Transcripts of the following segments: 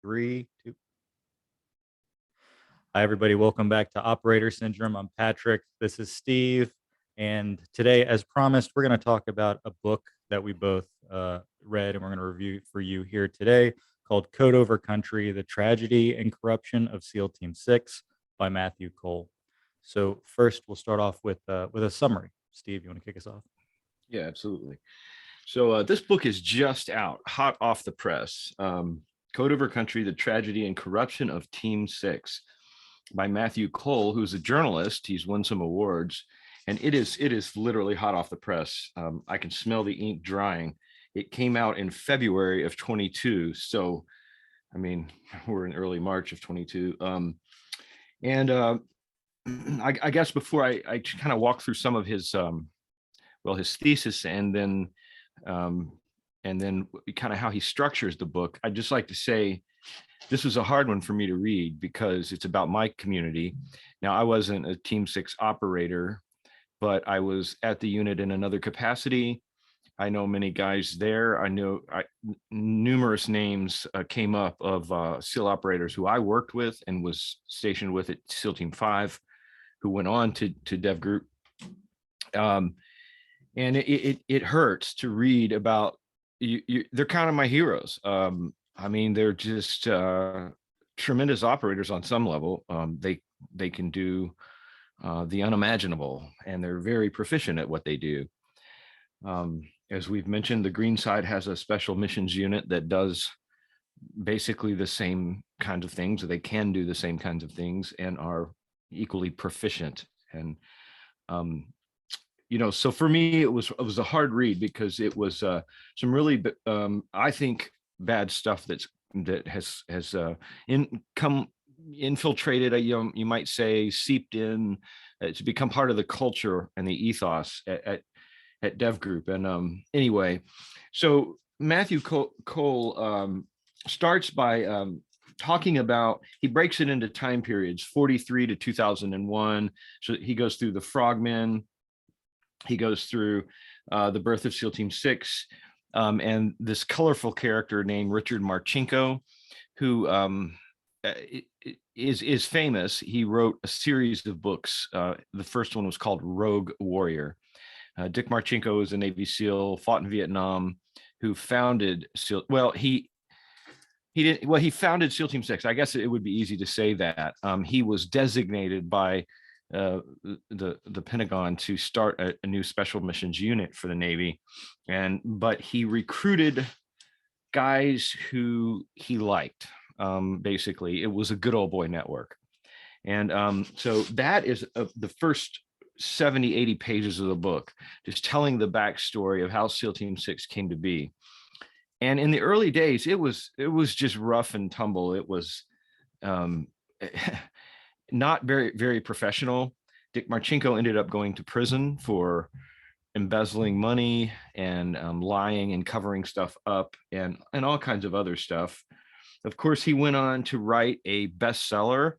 Three, two. Hi, everybody. Welcome back to Operator Syndrome. I'm Patrick. This is Steve. And today, as promised, we're going to talk about a book that we both read and we're going to review for you here today called Code Over Country, The Tragedy and Corruption of SEAL Team 6 by Matthew Cole. So first, we'll start off with a summary. Steve, you want to kick us off? Yeah, absolutely. So this book is just out, hot off the press. Code Over Country, The Tragedy and Corruption of Team 6 by Matthew Cole, who's a journalist. He's won some awards, and it is literally hot off the press. I can smell the ink drying. It came out in February of 22. So, I mean, we're in early March of 22. I guess before I kind of walk through some of his his thesis and then kind of how he structures the book, I'd just like to say this was a hard one for me to read because it's about my community. Now, I wasn't a Team 6 operator, but I was at the unit in another capacity. I know many guys there. I know numerous names came up of SEAL operators who I worked with and was stationed with at SEAL Team 5, who went on to Dev Group. And it hurts to read about they're kind of my heroes. I mean, they're just tremendous operators on some level. They can do the unimaginable, and they're very proficient at what they do. As we've mentioned, the green side has a special missions unit that does basically the same kinds of things. They can do the same kinds of things and are equally proficient. And so for me, it was a hard read because it was some really, I think, bad stuff that has infiltrated, you might say, seeped in to become part of the culture and the ethos at Dev Group. And anyway, so Matthew Cole starts by talking about, he breaks it into time periods, 43 to 2001. So he goes through the Frogmen. He goes through the birth of SEAL Team 6, and this colorful character named Richard Marchenko, who is famous. He wrote a series of books. The first one was called Rogue Warrior. Dick Marchenko is a Navy SEAL, fought in Vietnam, who founded SEAL. Well, he founded SEAL Team 6. I guess it would be easy to say that. He was designated by the Pentagon to start a new special missions unit for the Navy, but he recruited guys who he liked. Basically, it was a good old boy network. And so that is the first 70, 80 pages of the book, just telling the backstory of how SEAL Team 6 came to be. And in the early days, it was just rough and tumble. It was not very, very professional. Dick Marchenko ended up going to prison for embezzling money and lying and covering stuff up and all kinds of other stuff. Of course, he went on to write a bestseller,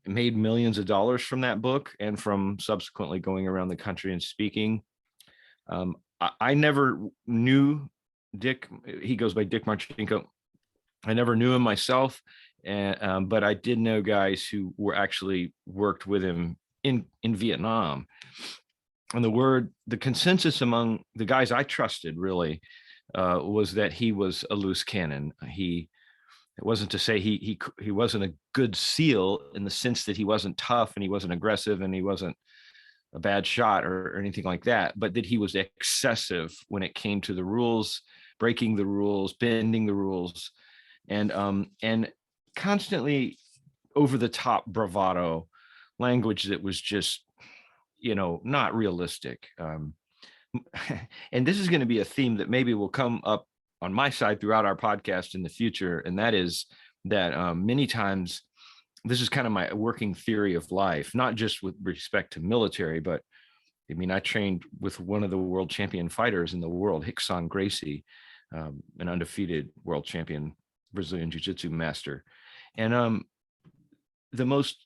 made millions of dollars from that book and from subsequently going around the country and speaking. I never knew Dick. He goes by Dick Marchenko. I never knew him myself, but I did know guys who were actually worked with him in Vietnam. And the consensus among the guys I trusted really was that he was a loose cannon. It wasn't to say he wasn't a good SEAL in the sense that he wasn't tough and he wasn't aggressive and he wasn't a bad shot or anything like that, but that he was excessive when it came to the rules, breaking the rules, bending the rules, and constantly over the top bravado language that was just, not realistic. And this is going to be a theme that maybe will come up on my side throughout our podcast in the future. And that is that many times, this is kind of my working theory of life, not just with respect to military, but I mean, I trained with one of the world champion fighters in the world, Rickson Gracie, an undefeated world champion Brazilian jiu-jitsu master. And the most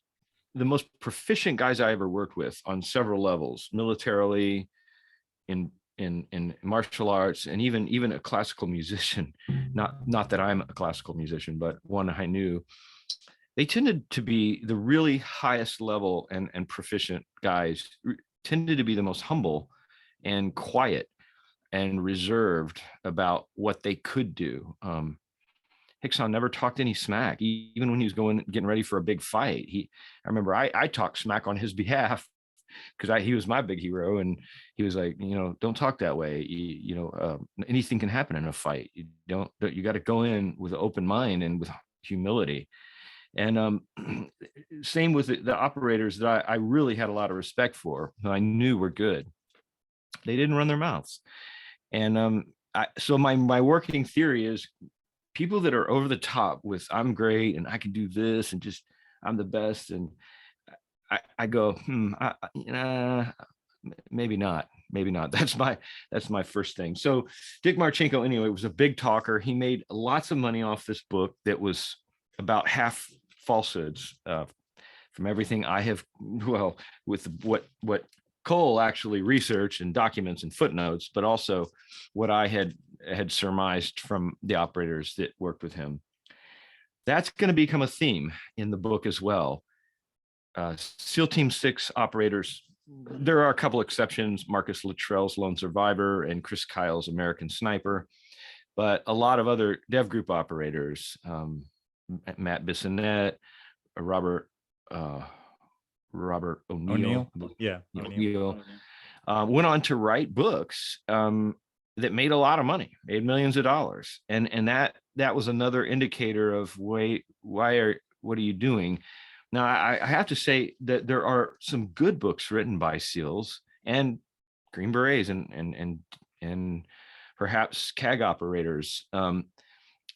proficient guys I ever worked with on several levels, militarily, in in martial arts, and even a classical musician, not that I'm a classical musician, but one I knew, they tended to be the really highest level and proficient guys, tended to be the most humble and quiet and reserved about what they could do. Hickson never talked any smack, even when he was getting ready for a big fight. I remember I talked smack on his behalf because he was my big hero, and he was like, don't talk that way. Anything can happen in a fight. You got to go in with an open mind and with humility. And same with the operators that I really had a lot of respect for, who I knew were good. They didn't run their mouths. And so my working theory is, people that are over the top with "I'm great and I can do this and just I'm the best," and I go, maybe not, maybe not. That's my first thing. So Dick Marcinko, anyway, was a big talker. He made lots of money off this book that was about half falsehoods, from everything I have, well, with what Cole actually researched and documents and footnotes, but also what I had surmised from the operators that worked with him. That's going to become a theme in the book as well. SEAL Team 6 operators, there are a couple exceptions: Marcus Luttrell's Lone Survivor and Chris Kyle's American Sniper, but a lot of other dev group operators, Matt Bissonette, Robert O'Neill. Yeah. O'Neill. Went on to write books that made a lot of money, made millions of dollars. And that was another indicator of, what are you doing? Now, I have to say that there are some good books written by SEALs and Green Berets and perhaps CAG operators,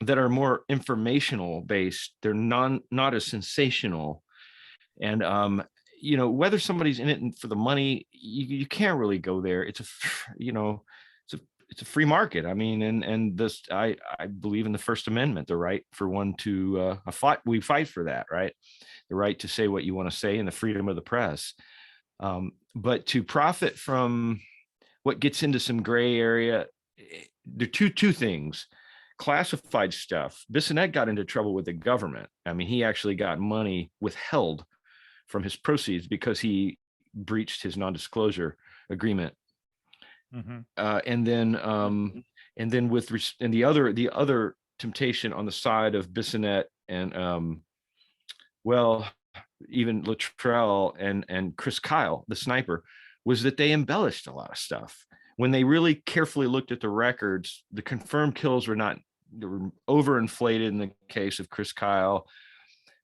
that are more informational based. They're not as sensational. And whether somebody's in it for the money, you can't really go there. It's a free market. I mean, and this, I believe in the First Amendment, the right for one to fight. We fight for that, right? The right to say what you want to say and the freedom of the press. But to profit from what gets into some gray area, there are two things. Classified stuff. Bissonette got into trouble with the government. I mean, he actually got money withheld from his proceeds because he breached his non-disclosure agreement. Mm-hmm. And then the other temptation on the side of Bissonette and even Luttrell and Chris Kyle, the sniper, was that they embellished a lot of stuff. When they really carefully looked at the records, the confirmed kills were overinflated in the case of Chris Kyle.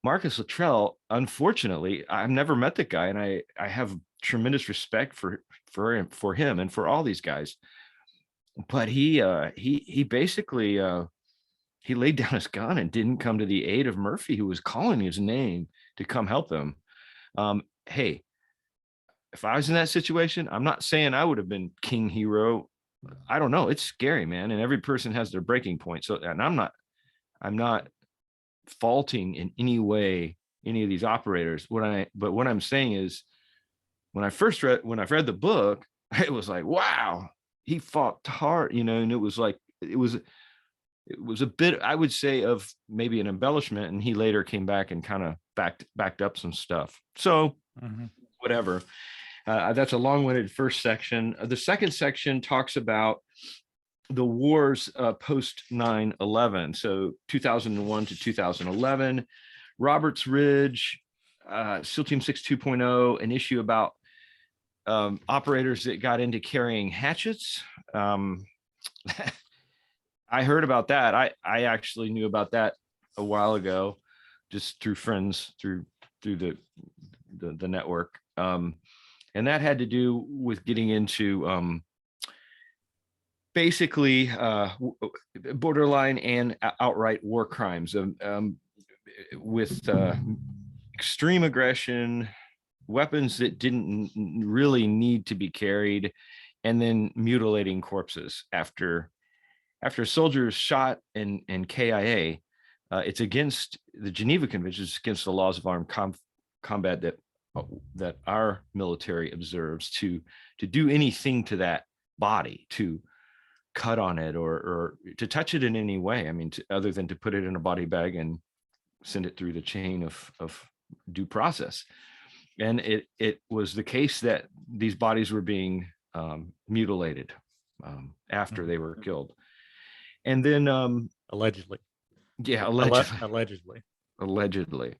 Marcus Luttrell, unfortunately, I've never met the guy, and I have tremendous respect for him and for all these guys. But he basically he laid down his gun and didn't come to the aid of Murphy, who was calling his name to come help him. Hey, if I was in that situation, I'm not saying I would have been king hero. I don't know. It's scary, man. And every person has their breaking point. So, and I'm not faulting in any way any of these operators. But what I'm saying is, when I've read the book, it was like, wow, he fought hard, and it was a bit, I would say, of maybe an embellishment, and he later came back and kind of backed up some stuff. So whatever. That's a long-winded first section. The second section talks about the wars post 9/11, so 2001 to 2011. Roberts Ridge, SEAL Team 6 2.0, an issue about operators that got into carrying hatchets. I heard about that. I actually knew about that a while ago, just through friends, through the network. And that had to do with getting into basically borderline and outright war crimes, with extreme aggression, weapons that didn't really need to be carried, and then mutilating corpses after soldiers shot and KIA. It's against the Geneva Conventions, against the laws of armed combat that our military observes, to do anything to that body to cut on it or to touch it in any way. I mean, other than to put it in a body bag and send it through the chain of due process. And it was the case that these bodies were being mutilated after they were killed. And then, Allegedly. yeah, allegedly, Allegedly. allegedly.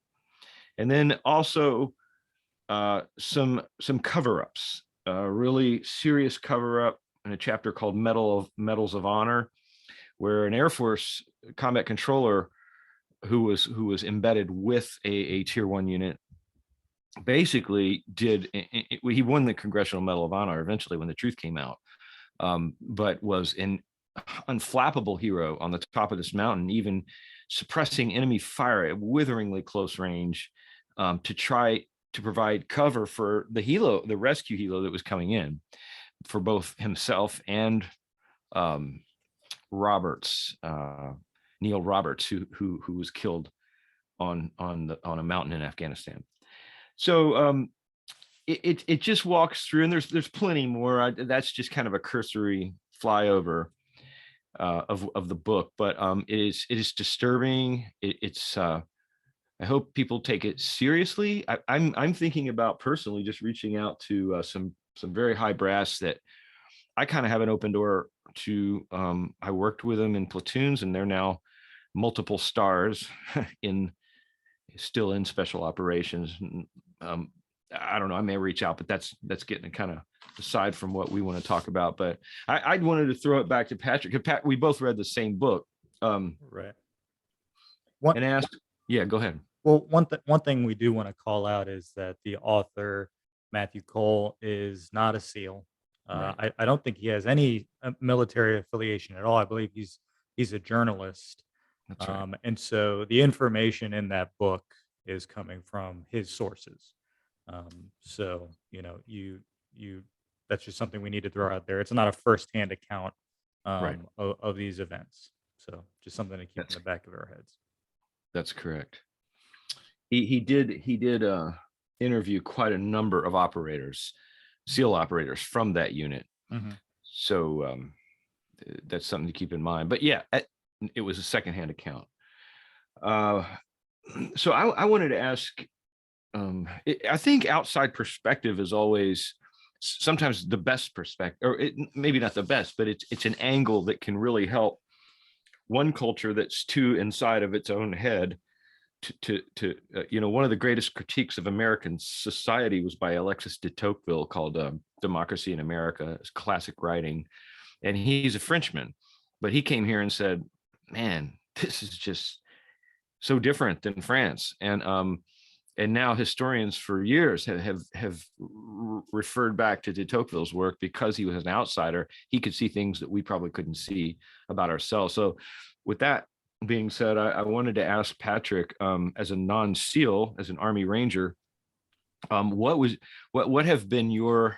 And then also some cover-ups, a really serious cover-up in a chapter called Medals of Honor, where an Air Force combat controller who was embedded with a tier 1 unit basically he won the Congressional Medal of Honor eventually when the truth came out, but was an unflappable hero on the top of this mountain, even suppressing enemy fire at witheringly close range, to try to provide cover for the rescue helo that was coming in, for both himself and Roberts, Neil Roberts, who was killed on a mountain in Afghanistan. So it just walks through, and there's plenty more. That's just kind of a cursory flyover of the book, but it is disturbing. It's I hope people take it seriously. I'm thinking about personally just reaching out to some very high brass that I kind of have an open door to. I worked with them in platoons, and they're now multiple stars still in special operations. I don't know, I may reach out, but that's getting kind of aside from what we want to talk about. But I wanted to throw it back to Patrick. We both read the same book, Right. and asked, yeah, go ahead. Well, one thing we do want to call out is that the author, Matthew Cole, is not a SEAL. Right. I don't think he has any military affiliation at all. I believe he's a journalist. That's right. And so the information in that book is coming from his sources. So, you that's just something we need to throw out there. It's not a firsthand account Right. of these events. So just something to keep in the back of our heads. That's correct. He did interview quite a number of operators, SEAL operators from that unit. Mm-hmm. So that's something to keep in mind. But yeah, it was a secondhand account. So I wanted to ask, I think outside perspective is always sometimes the best perspective, or maybe not the best, but it's an angle that can really help one culture that's too inside of its own head to one of the greatest critiques of American society was by Alexis de Tocqueville, called Democracy in America. It's classic writing, and he's a Frenchman, but he came here and said, man, this is just so different than France. And now historians for years have referred back to de Tocqueville's work because he was an outsider. He could see things that we probably couldn't see about ourselves. So with that being said, I wanted to ask Patrick, as a non-SEAL, as an Army Ranger, what have been your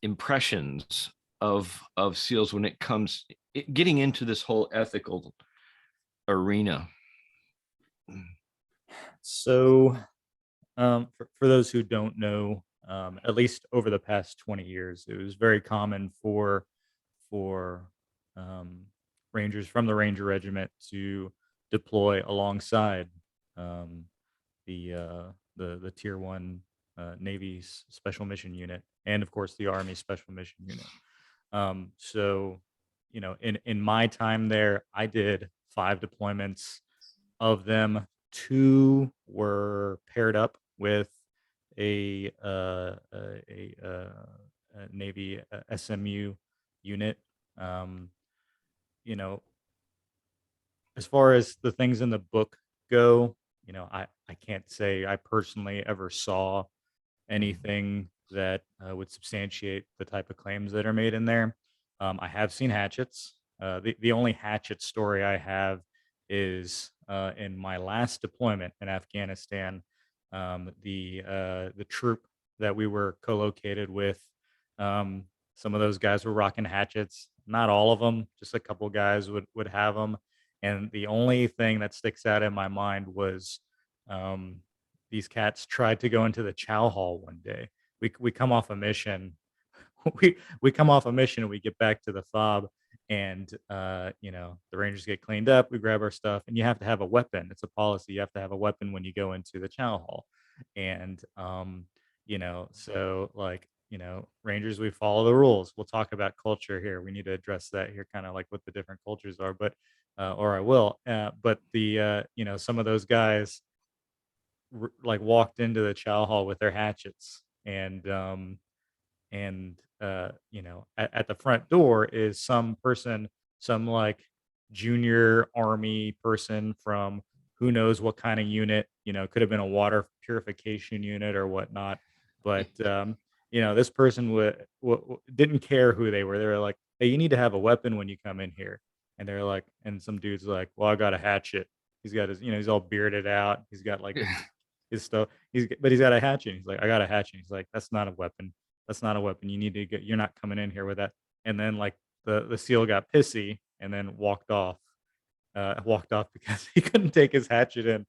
impressions of SEALs when it comes getting into this whole ethical arena? So, for those who don't know, at least over the past 20 years, it was very common for um, Rangers from the Ranger Regiment to deploy alongside um, the Tier One Navy's Special Mission Unit, and of course the Army Special Mission Unit. So, in my time there, I did 5 deployments. Of them, 2 were paired up with a Navy SMU unit. Um, you know, as far as the things in the book go, I can't say I personally ever saw anything that would substantiate the type of claims that are made in there. I have seen Hatchets. The only Hatchet story I have is in my last deployment in Afghanistan. The troop that we were co-located with, some of those guys were rocking hatchets. Not all of them, just a couple guys would have them. And the only thing that sticks out in my mind was um, these cats tried to go into the chow hall one day. We come off a mission we come off a mission and we get back to the fob, and the Rangers get cleaned up. We grab our stuff, and you have to have a weapon. It's a policy. You have to have a weapon when you go into the chow hall, and so like Rangers, we follow the rules. We'll talk about culture here. We need to address that here, kind of like what the different cultures are, but or I will. But the some of those guys like walked into the chow hall with their hatchets, and at the front door is some person, some like junior army person from who knows what kind of unit, could have been a water purification unit or whatnot. But this person didn't care who they were. They were like, hey, you need to have a weapon when you come in here. And they're like, and some dude's like, well, I got a hatchet. He's got his, he's all bearded out. He's got like his stuff. He's got a hatchet. He's like, I got a hatchet. He's like, that's not a weapon. That's not a weapon. You need to get. You're not coming in here with that. And then like the seal got pissy and then walked off. Walked off because he couldn't take his hatchet in.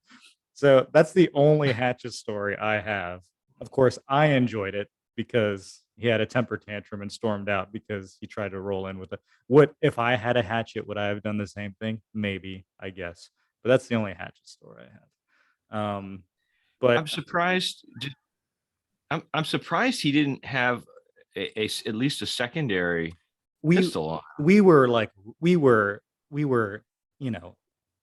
So that's the only hatchet story I have. Of course, I enjoyed it because he had a temper tantrum and stormed out because he tried to roll in with it. What if I had a hatchet? Would I have done the same thing? Maybe, I guess. But that's the only hatchet story I have. But I'm surprised. I'm surprised he didn't have at least a secondary we pistol on. we were like we were you know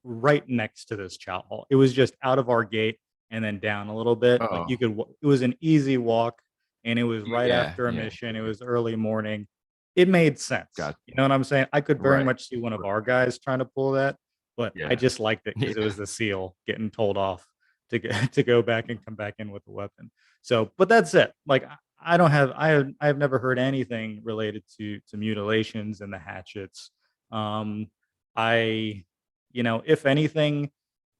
right next to this chow hall. It was just out of our gate and then down a little bit. Like Oh, it was an easy walk, and it was right yeah, after a yeah. mission. It was early morning. It made sense. Got You know what I'm saying? I could very right. much see one of our guys trying to pull that, but I Yeah, just liked it yeah. because it was the seal getting told off to get to go back and come back in with a weapon. So, but that's it. Like I don't have I have never heard anything related to mutilations and the hatchets. Um, I, if anything,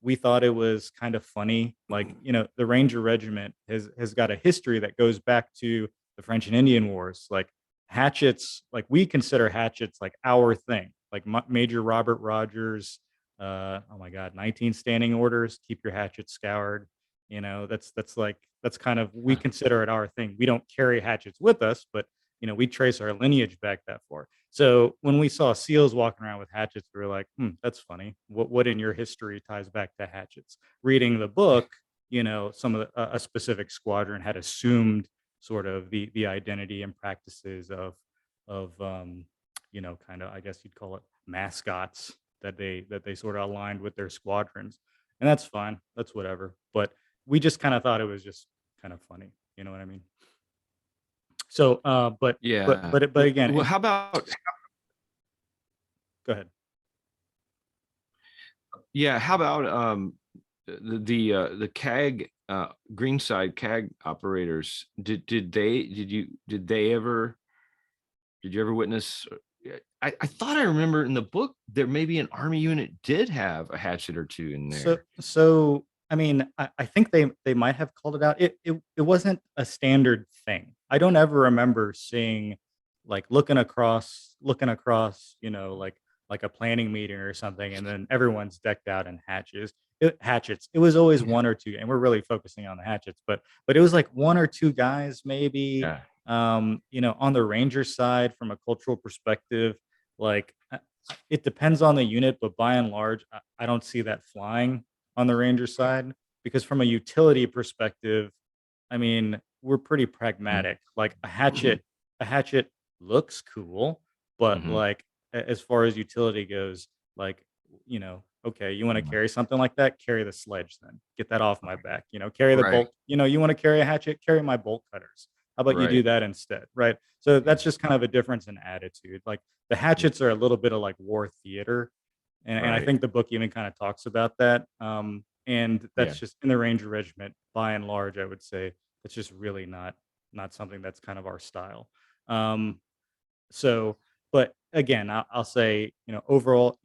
we thought it was kind of funny. Like, the Ranger Regiment has got a history that goes back to the French and Indian Wars. Like hatchets, like we consider hatchets like our thing. Like Major Robert Rogers, oh my God, 19 standing orders, keep your hatchet scoured. That's kind of, we consider it our thing. We don't carry hatchets with us, but we trace our lineage back that far. So when we saw SEALs walking around with hatchets, we were like, that's funny. What in your history ties back to hatchets? Reading the book, some of a specific squadron had assumed sort of the identity and practices of kind of, I guess you'd call it, mascots that they sort of aligned with their squadrons. And that's fine. That's whatever. But we just kind of thought it was just kind of funny. You know what I mean? So, Yeah. but again, Well, how about go ahead. yeah? How about the CAG Greenside CAG operators? Did you ever witness? I thought I remember in the book there maybe an army unit did have a hatchet or two in So, there. so I mean, I think they might have called it out. It wasn't a standard thing. I don't ever remember seeing like looking across, like a planning meeting or something, and then everyone's decked out in hatchets. It was always Yeah. one or two, and we're really focusing on the hatchets, but it was like one or two guys maybe. Yeah. On the Ranger side, from a cultural perspective, like it depends on the unit, but by and large, I don't see that flying on the Ranger side because from a utility perspective, I mean, we're pretty pragmatic. Like a hatchet looks cool, but Mhm. like as far as utility goes, like, okay, you want to carry something like that, carry the sledge then. Get that off my back. Carry the Right. bolt. You want to carry a hatchet, carry my bolt cutters. How about you do Right. that instead? Right. So Yeah. that's just kind of a difference in attitude. Like the Yeah. hatchets are a little bit of like war theater. And I Right. think the book even kind of talks about that. And Yeah. that's just in the Ranger Regiment, by and large, I would say that's just really not something that's kind of our style. Um, so, but again, I'll say, overall,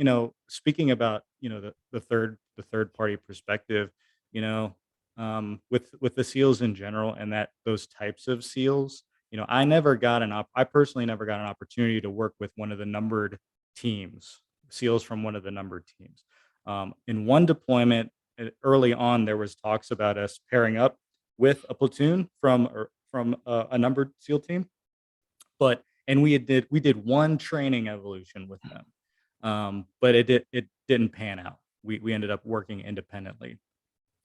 speaking about, the third party perspective, you know, with the seals in general and that those types of seals, I personally never got an opportunity to work with one of the numbered teams, seals from one of the numbered teams. In one deployment early on, there was talks about us pairing up with a platoon from a numbered SEAL team, But and we did one training evolution with them, but it didn't pan out. We ended up working independently,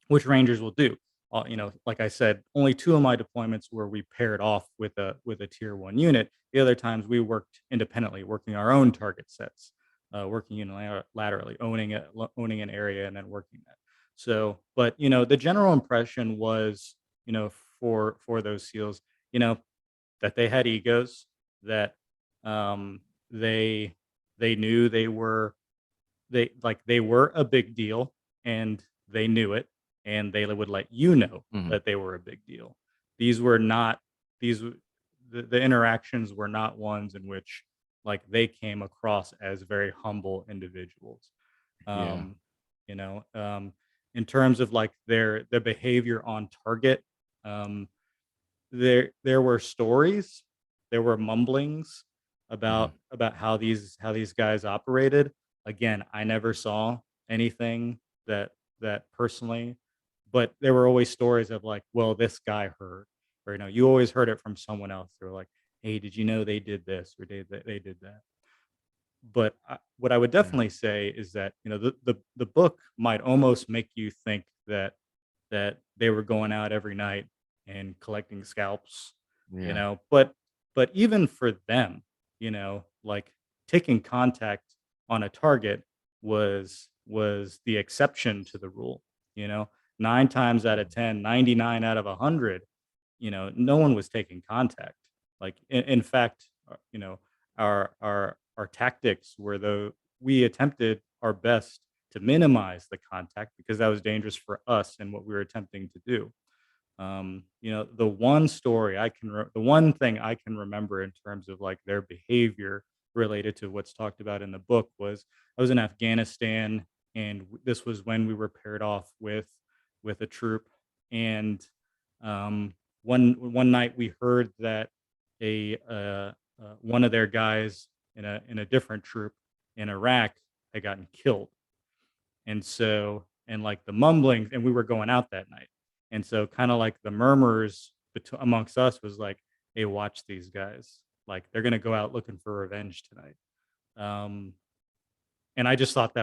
which Rangers will do. Like I said, only two of my deployments where we paired off with a tier one unit. The other times we worked independently, working our own target sets, working unilaterally, owning an area and then working that. So, but the general impression was, for those SEALs, you know, that they had egos, that um, they they knew they were a big deal, and they knew it, and they would let you know Mhm. that they were a big deal. These were not these w- the interactions were not ones in which like they came across as very humble individuals. Yeah. Um, you know, in terms of like their behavior on target, um, there were stories, there were mumblings Mhm. about how these guys operated. Again, I never saw anything that personally, but there were always stories of like, well, this guy heard, or you always heard it from someone else. They're like, hey, did you know they did this or they did that? But what I would Yeah. definitely say is that the book might almost make you think that they were going out every night and collecting scalps, Yeah. but even for them, like taking contact on a target was the exception to the rule, you know. 9 times out of 10, 99 out of 100, no one was taking contact. Like in fact, our tactics were, though, we attempted our best to minimize the contact because that was dangerous for us and what we were attempting to do. The one thing I can remember in terms of like their behavior related to what's talked about in the book was I was in Afghanistan, and this was when we were paired off with a troop, and um, one night we heard that a one of their guys in a different troop in Iraq had gotten killed, and so, and like the mumbling, and we were going out that night. And so kind of like the murmurs amongst us was like, hey, watch these guys. Like they're going to go out looking for revenge tonight. Um, and Yeah. I just thought that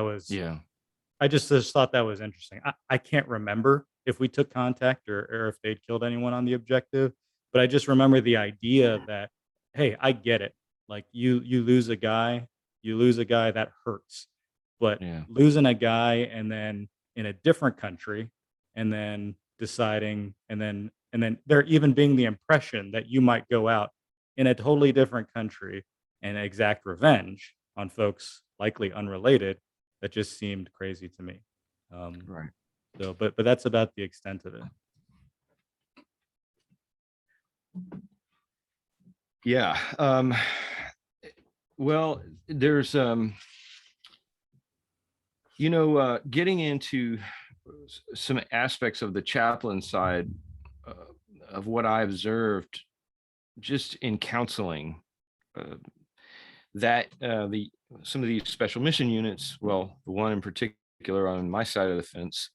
was interesting. I can't remember if we took contact or if they'd killed anyone on the objective, but I just remember the idea that, hey, I get it. Like you lose a guy that hurts, but Yeah. losing a guy and then in a different country, and then deciding, and then there even being the impression that you might go out in a totally different country and exact revenge on folks likely unrelated, that just seemed crazy to me. Um, Right. but that's about the extent of it. Yeah. Well, there's getting into some aspects of the chaplain side uh, of what I observed just in counseling. Uh, that the Some of these special mission units, well, the one in particular on my side of the fence,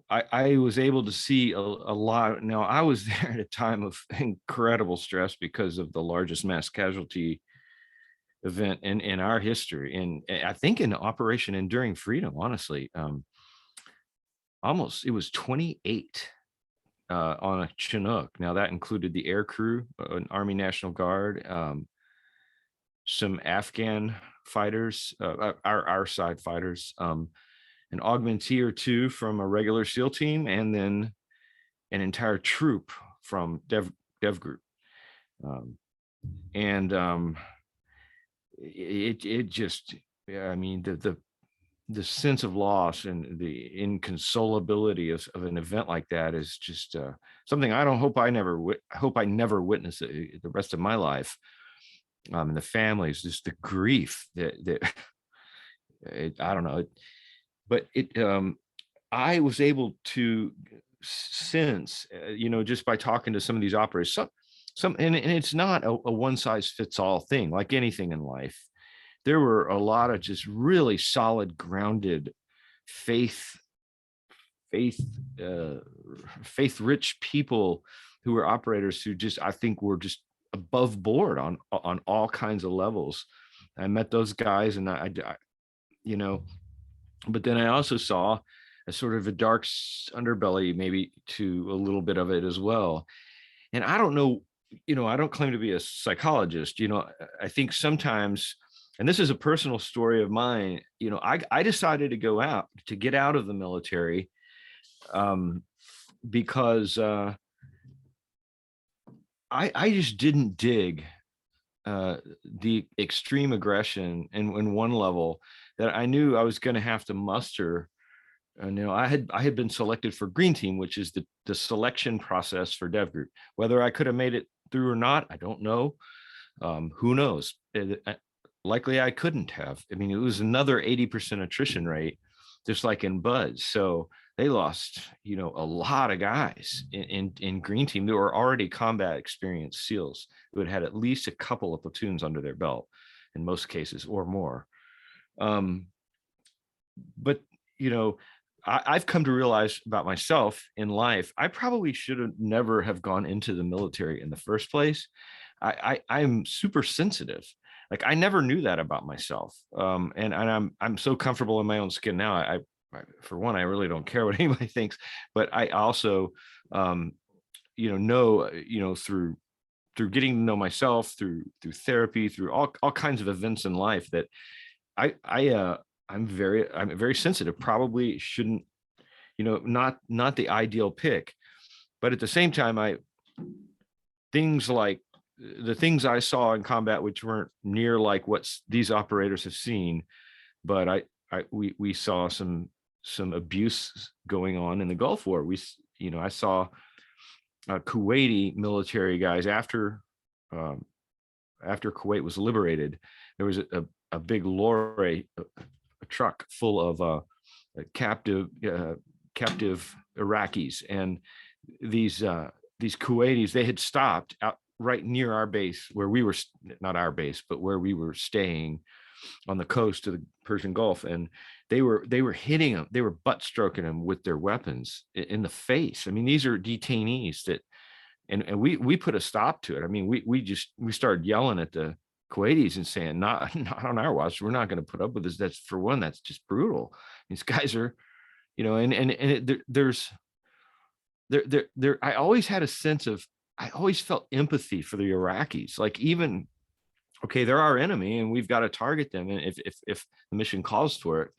I was able to see a lot. Now, I was there at a time of incredible stress because of the largest mass casualty event in our history, and I think in Operation Enduring Freedom, honestly, almost it was 28 on a Chinook. Now that included the air crew, an Army National Guard, some Afghan fighters, our side fighters, an augmentee or two from a regular SEAL team, and then an entire troop from Dev Group. Um, and it just, yeah, I mean, the sense of loss and the inconsolability of an event like that is just something I don't hope I never hope I never witness it the rest of my life. And the families, just the grief that I don't know, but I was able to sense, just by talking to some of these operators, and it's not a one size fits all thing like anything in life. There were a lot of just really solid, grounded, faith, faith, uh, faith rich people who were operators who just, I think, were just above board on all kinds of levels. I met those guys, and you know, but then I also saw a sort of a dark underbelly, maybe to a little bit of it as well. And I don't know, I don't claim to be a psychologist. I think sometimes, and this is a personal story of mine, I decided to get out of the military, um, because I just didn't dig the extreme aggression and one level that I knew I was going to have to muster. And I had been selected for Green Team, which is the selection process for Dev Group. Whether I could have made it through or not, I don't know. Who knows? Likely I couldn't have. I mean, it was another 80% attrition rate, just like in Buds. So they lost, a lot of guys in Green Team. They were already combat experienced SEALs who had at least a couple of platoons under their belt in most cases or more. But I've come to realize about myself in life, I probably should have never have gone into the military in the first place. I'm super sensitive. Like, I never knew that about myself. And I'm so comfortable in my own skin now. For one, I really don't care what anybody thinks, but I also, through getting to know myself, through therapy, through all kinds of events in life, that I'm very sensitive. Probably shouldn't, not the ideal pick, but at the same time, things like the things I saw in combat, which weren't near like what these operators have seen, but we saw some abuse going on in the Gulf War. I saw Kuwaiti military guys after Kuwait was liberated. There was a big lorry, a truck full of captive Iraqis, and these Kuwaitis, they had stopped out right near our base, where we were, not our base, but where we were staying on the coast of the Persian Gulf, and they were hitting them, they were butt stroking them with their weapons in the face. I mean, these are detainees that, and we put a stop to it. I mean, we started yelling at the Kuwaitis and saying, not on our watch, we're not going to put up with this. That's, for one, that's just brutal. These guys are, there's I always had a sense of, I always felt empathy for the Iraqis. Like, even, okay, they're our enemy and we've got to target them, and if the mission calls for it.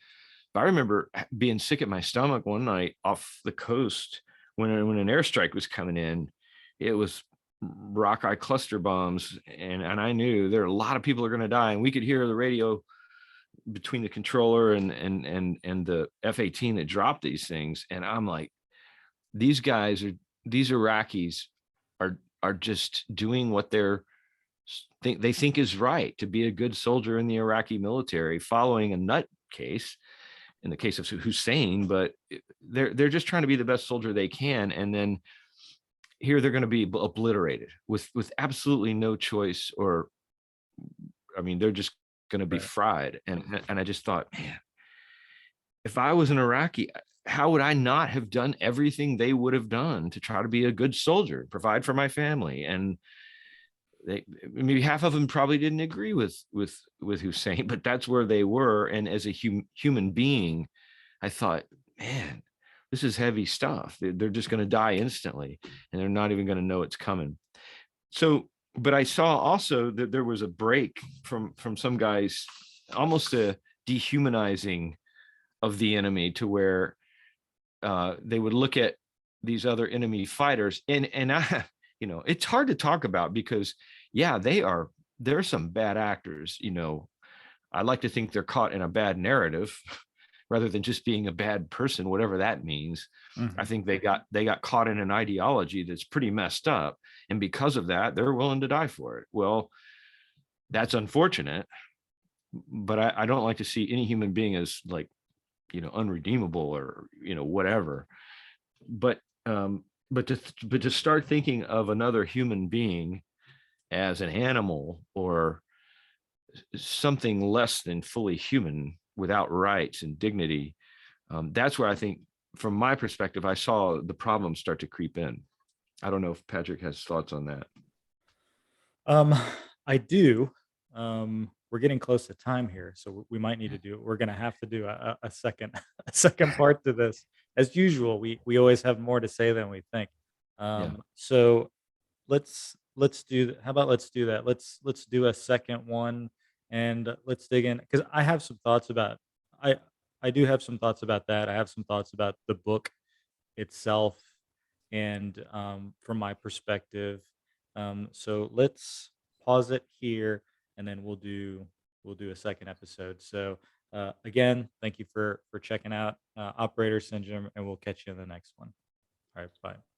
But I remember being sick at my stomach one night off the coast when an airstrike was coming in. It was rockeye cluster bombs, and I knew there are a lot of people are going to die, and we could hear the radio between the controller and the F-18 that dropped these things. And I'm like, these Iraqis are just doing what they think is right, to be a good soldier in the Iraqi military, following a nut case in the case of Hussein, but they're just trying to be the best soldier they can. And then here they're going to be obliterated with absolutely no choice, or, I mean, they're just going to be fried. And I just thought, man, if I was an Iraqi, how would I not have done everything they would have done to try to be a good soldier, provide for my family? And maybe half of them probably didn't agree with Hussein, but that's where they were. And as a human being, I thought, man, this is heavy stuff. They're just going to die instantly, and they're not even going to know it's coming. So, but I saw also that there was a break from some guys, almost a dehumanizing of the enemy, to where they would look at these other enemy fighters, and I, it's hard to talk about, because yeah, they're some bad actors. I like to think they're caught in a bad narrative rather than just being a bad person, whatever that means. Mm-hmm. I think they got caught in an ideology that's pretty messed up, and because of that, they're willing to die for it. Well, that's unfortunate, but I don't like to see any human being as, like, unredeemable or whatever. But to start thinking of another human being as an animal or something less than fully human, without rights and dignity, that's where I think, from my perspective, I saw the problem start to creep in. I don't know if Patrick has thoughts on that. Um, I do. We're getting close to time here, so we might need to do. We're gonna have to do a second a second part to this. As usual, we always have more to say than we think. Yeah. So let's do. How about let's do that? Let's do a second one, and let's dig in because I have some thoughts about. I I do have some thoughts about that. I have some thoughts about the book itself and from my perspective. So let's pause it here and then we'll do a second episode. So again, thank you for checking out Operator Syndrome and we'll catch you in the next one. All right, bye.